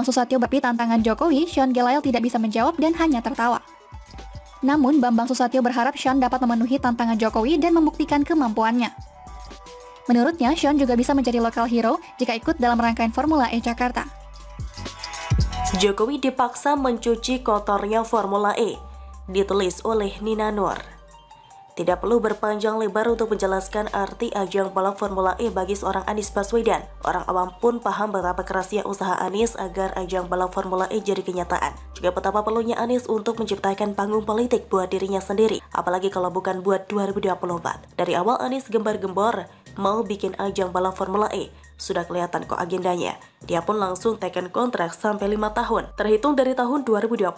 Bambang Susatyo berpi tantangan Jokowi, Sean Gelael tidak bisa menjawab dan hanya tertawa. Namun, Bambang Susatyo berharap Sean dapat memenuhi tantangan Jokowi dan membuktikan kemampuannya. Menurutnya, Sean juga bisa menjadi local hero jika ikut dalam rangkaian Formula E Jakarta. Jokowi dipaksa mencuci kotornya Formula E, ditulis oleh Nina Nur. Tidak perlu berpanjang lebar untuk menjelaskan arti ajang balap Formula E bagi seorang Anies Baswedan. Orang awam pun paham betapa kerasnya usaha Anies agar ajang balap Formula E jadi kenyataan. Juga betapa perlunya Anies untuk menciptakan panggung politik buat dirinya sendiri, apalagi kalau bukan buat 2024. Dari awal Anies gembar-gembor mau bikin ajang balap Formula E. Sudah kelihatan kok agendanya. Dia pun langsung teken kontrak sampai 5 tahun, terhitung dari tahun 2020.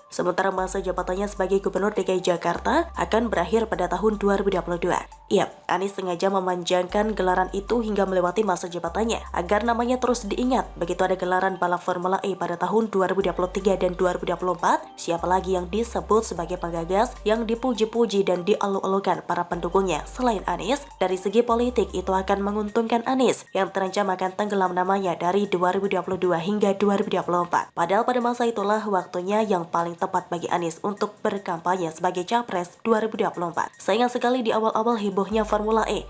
Sementara masa jabatannya sebagai Gubernur DKI Jakarta akan berakhir pada tahun 2022. Yap, Anies sengaja memanjangkan gelaran itu hingga melewati masa jabatannya, agar namanya terus diingat. Begitu ada gelaran balap Formula E pada tahun 2023 dan 2024, siapa lagi yang disebut sebagai penggagas yang dipuji-puji dan dialu-alukan para pendukungnya selain Anies? Dari segi politik, itu akan menguntungkan Anies yang terancam akan tenggelam namanya dari 2022 hingga 2024. Padahal pada masa itulah waktunya yang paling tepat bagi Anies untuk berkampanye sebagai Capres 2024. Sayang sekali di awal-awal hebohnya Formula E,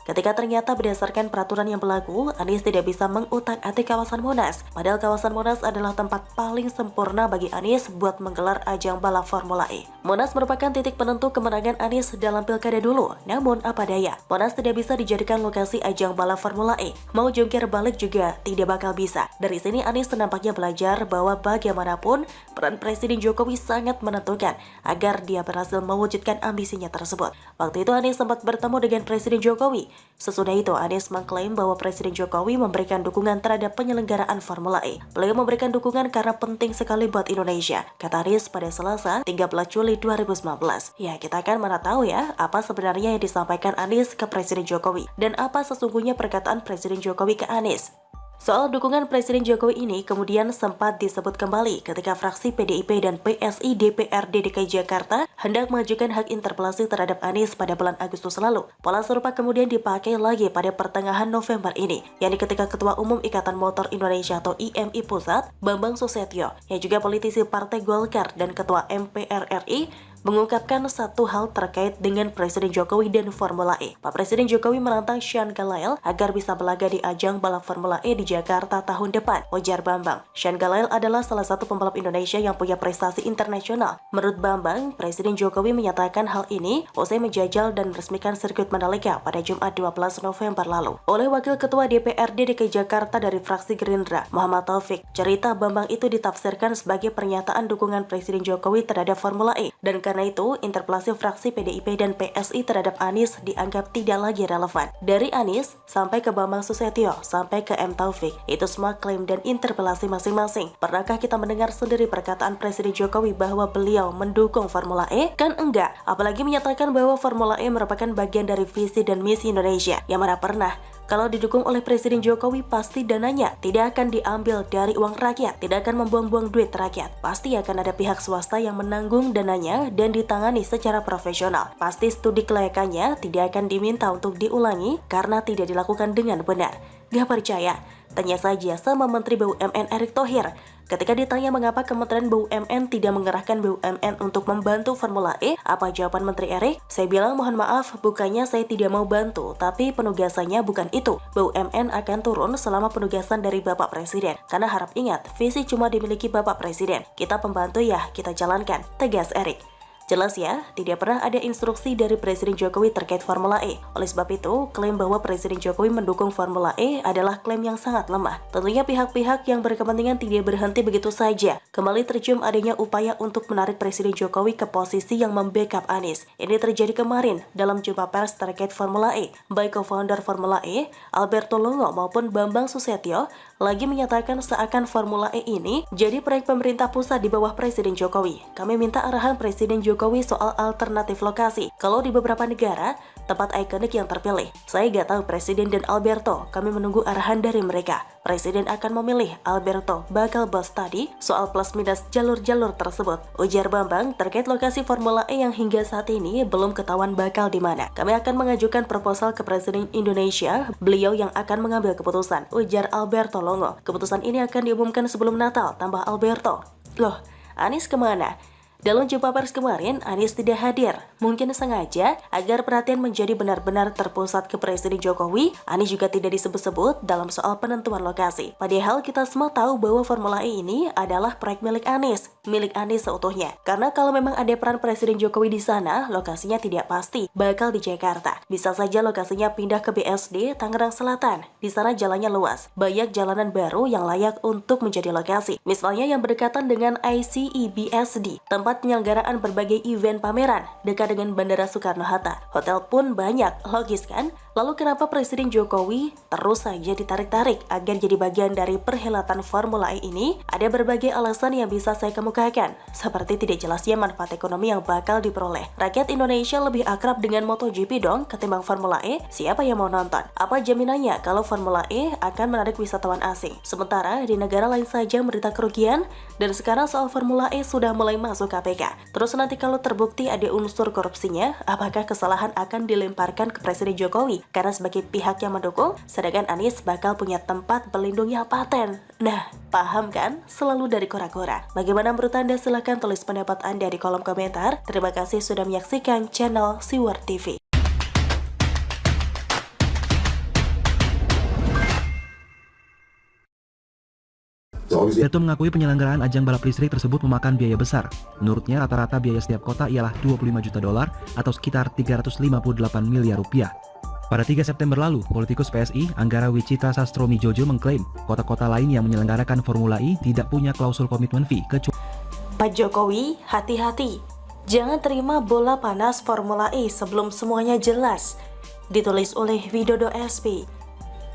ketika ternyata berdasarkan peraturan yang berlaku, Anies tidak bisa mengutak-atik kawasan Monas. Padahal kawasan Monas adalah tempat paling sempurna bagi Anies buat menggelar ajang balap Formula E. Monas merupakan titik penentu kemenangan Anies dalam pilkada dulu. Namun apa daya, Monas tidak bisa dijadikan lokasi ajang balap Formula E. Mau jungkir balik juga tidak bakal bisa. Dari sini Anies nampaknya belajar bahwa bagaimanapun peran Presiden Jokowi sangat menentukan agar dia berhasil mewujudkan ambisinya tersebut. Waktu itu Anies sempat bertemu dengan Presiden Jokowi. Sesudah itu, Anies mengklaim bahwa Presiden Jokowi memberikan dukungan terhadap penyelenggaraan Formula E. Beliau memberikan dukungan karena penting sekali buat Indonesia, kata Anies pada Selasa 13 Juli 2019. Ya, kita akan mana tahu ya, apa sebenarnya yang disampaikan Anies ke Presiden Jokowi, dan apa sesungguhnya perkataan Presiden Jokowi ke Anies. Soal dukungan Presiden Jokowi ini kemudian sempat disebut kembali ketika fraksi PDIP dan PSI DPRD DKI Jakarta hendak mengajukan hak interpelasi terhadap Anies pada bulan Agustus lalu. Pola serupa kemudian dipakai lagi pada pertengahan November ini, yakni ketika Ketua Umum Ikatan Motor Indonesia atau IMI Pusat, Bambang Susatyo, yang juga politisi Partai Golkar dan Ketua MPR RI, mengungkapkan satu hal terkait dengan Presiden Jokowi dan Formula E. Pak Presiden Jokowi menantang Sean Gelael agar bisa berlaga di ajang balap Formula E di Jakarta tahun depan, ujar Bambang. Sean Gelael adalah salah satu pembalap Indonesia yang punya prestasi internasional. Menurut Bambang, Presiden Jokowi menyatakan hal ini usai menjajal dan meresmikan sirkuit Mandalika pada Jumat 12 November lalu. Oleh Wakil Ketua DPRD DKI Jakarta dari fraksi Gerindra, Muhammad Taufik, cerita Bambang itu ditafsirkan sebagai pernyataan dukungan Presiden Jokowi terhadap Formula E, dan karena itu, interpelasi fraksi PDIP dan PSI terhadap Anies dianggap tidak lagi relevan. Dari Anies sampai ke Bambang Susatyo sampai ke M. Taufik, itu semua klaim dan interpelasi masing-masing. Pernahkah kita mendengar sendiri perkataan Presiden Jokowi bahwa beliau mendukung Formula E? Kan enggak. Apalagi menyatakan bahwa Formula E merupakan bagian dari visi dan misi Indonesia. Yang mana pernah? Kalau didukung oleh Presiden Jokowi, pasti dananya tidak akan diambil dari uang rakyat, tidak akan membuang-buang duit rakyat. Pasti akan ada pihak swasta yang menanggung dananya dan ditangani secara profesional. Pasti studi kelayakannya tidak akan diminta untuk diulangi karena tidak dilakukan dengan benar. Gak percaya? Tanya saja sama Menteri BUMN Erick Thohir. Ketika ditanya mengapa Kementerian BUMN tidak mengerahkan BUMN untuk membantu Formula E, apa jawaban Menteri Erick? Saya bilang mohon maaf, bukannya saya tidak mau bantu, tapi penugasannya bukan itu. BUMN akan turun selama penugasan dari Bapak Presiden. Karena harap ingat, visi cuma dimiliki Bapak Presiden. Kita pembantu ya, kita jalankan, tegas Erick. Jelas ya, tidak pernah ada instruksi dari Presiden Jokowi terkait Formula E. Oleh sebab itu, klaim bahwa Presiden Jokowi mendukung Formula E adalah klaim yang sangat lemah. Tentunya pihak-pihak yang berkepentingan tidak berhenti begitu saja. Kembali tercium adanya upaya untuk menarik Presiden Jokowi ke posisi yang membackup Anies. Ini terjadi kemarin dalam jumpa pers terkait Formula E. Baik co-founder Formula E, Alberto Longo maupun Bambang Susatyo, lagi menyatakan seakan Formula E ini jadi proyek pemerintah pusat di bawah Presiden Jokowi. Kami minta arahan Presiden Jokowi soal alternatif lokasi. Kalau di beberapa negara, tempat ikonik yang terpilih. Saya gak tahu Presiden dan Alberto, kami menunggu arahan dari mereka. Presiden akan memilih, Alberto bakal bahas tadi soal plus minus jalur-jalur tersebut. Ujar Bambang terkait lokasi Formula E yang hingga saat ini belum ketahuan bakal di mana. Kami akan mengajukan proposal ke Presiden Indonesia, beliau yang akan mengambil keputusan, ujar Alberto Longo. Keputusan ini akan diumumkan sebelum Natal, tambah Alberto. Loh, Anies kemana? Dalam jumpa pers kemarin, Anies tidak hadir. Mungkin sengaja agar perhatian menjadi benar-benar terpusat ke Presiden Jokowi. Anies juga tidak disebut-sebut dalam soal penentuan lokasi. Padahal kita semua tahu bahwa Formula E ini adalah proyek milik Anies seutuhnya. Karena kalau memang ada peran Presiden Jokowi di sana, lokasinya tidak pasti bakal di Jakarta. Bisa saja lokasinya pindah ke BSD Tangerang Selatan. Di sana jalannya luas, banyak jalanan baru yang layak untuk menjadi lokasi. Misalnya yang berdekatan dengan ICE-BSD, tempat penyelenggaraan berbagai event pameran, dekat dengan Bandara Soekarno-Hatta. Hotel pun banyak, logis kan? Lalu kenapa Presiden Jokowi terus saja ditarik-tarik agar jadi bagian dari perhelatan Formula E ini? Ada berbagai alasan yang bisa saya kemukakan, seperti tidak jelasnya manfaat ekonomi yang bakal diperoleh. Rakyat Indonesia lebih akrab dengan MotoGP dong ketimbang Formula E, siapa yang mau nonton? Apa jaminannya kalau Formula E akan menarik wisatawan asing? Sementara di negara lain saja menderita kerugian, dan sekarang soal Formula E sudah mulai masuk KPK. Terus nanti kalau terbukti ada unsur korupsinya, apakah kesalahan akan dilemparkan ke Presiden Jokowi? Karena sebagai pihak yang mendukung, sedangkan Anies bakal punya tempat berlindung yang paten. Nah, paham kan? Selalu dari kora-kora. Bagaimana menurut Anda? Silahkan tulis pendapat Anda di kolom komentar. Terima kasih sudah menyaksikan channel Siwar TV. Alberto mengakui penyelenggaraan ajang balap listrik tersebut memakan biaya besar. Menurutnya rata-rata biaya setiap kota ialah 25 juta dolar atau sekitar 358 miliar rupiah. Pada 3 September lalu, politikus PSI Anggara Wicitra Sastromi Jojo mengklaim kota-kota lain yang menyelenggarakan Formula E tidak punya klausul komitmen fee kecuali Pak Jokowi, hati-hati. Jangan terima bola panas Formula E sebelum semuanya jelas. Ditulis oleh Widodo SP.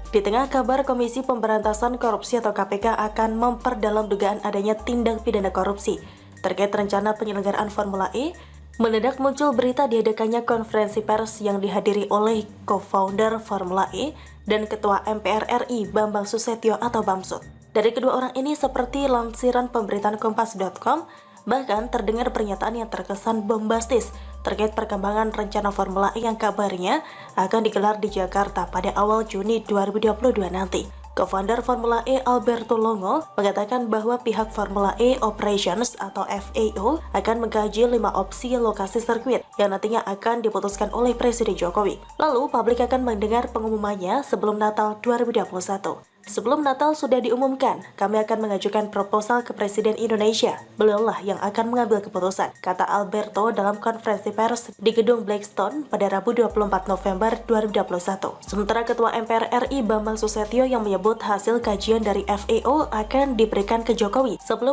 Di tengah kabar Komisi Pemberantasan Korupsi atau KPK akan memperdalam dugaan adanya tindak pidana korupsi terkait rencana penyelenggaraan Formula E, mendadak muncul berita diadakannya konferensi pers yang dihadiri oleh co-founder Formula E dan Ketua MPR RI Bambang Susatyo atau Bamsud. Dari kedua orang ini, seperti lansiran pemberitaan Kompas.com, bahkan terdengar pernyataan yang terkesan bombastis terkait perkembangan rencana Formula E yang kabarnya akan digelar di Jakarta pada awal Juni 2022 nanti. Co-founder Formula E Alberto Longo mengatakan bahwa pihak Formula E Operations atau FAO akan mengkaji 5 opsi lokasi sirkuit yang nantinya akan diputuskan oleh Presiden Jokowi. Lalu publik akan mendengar pengumumannya sebelum Natal 2021. Sebelum Natal sudah diumumkan, kami akan mengajukan proposal ke Presiden Indonesia. Beliaulah yang akan mengambil keputusan, kata Alberto dalam konferensi pers di gedung Blackstone pada Rabu 24 November 2021. Sementara Ketua MPR RI Bambang Susatyo yang menyebut hasil kajian dari FAO akan diberikan ke Jokowi sebelum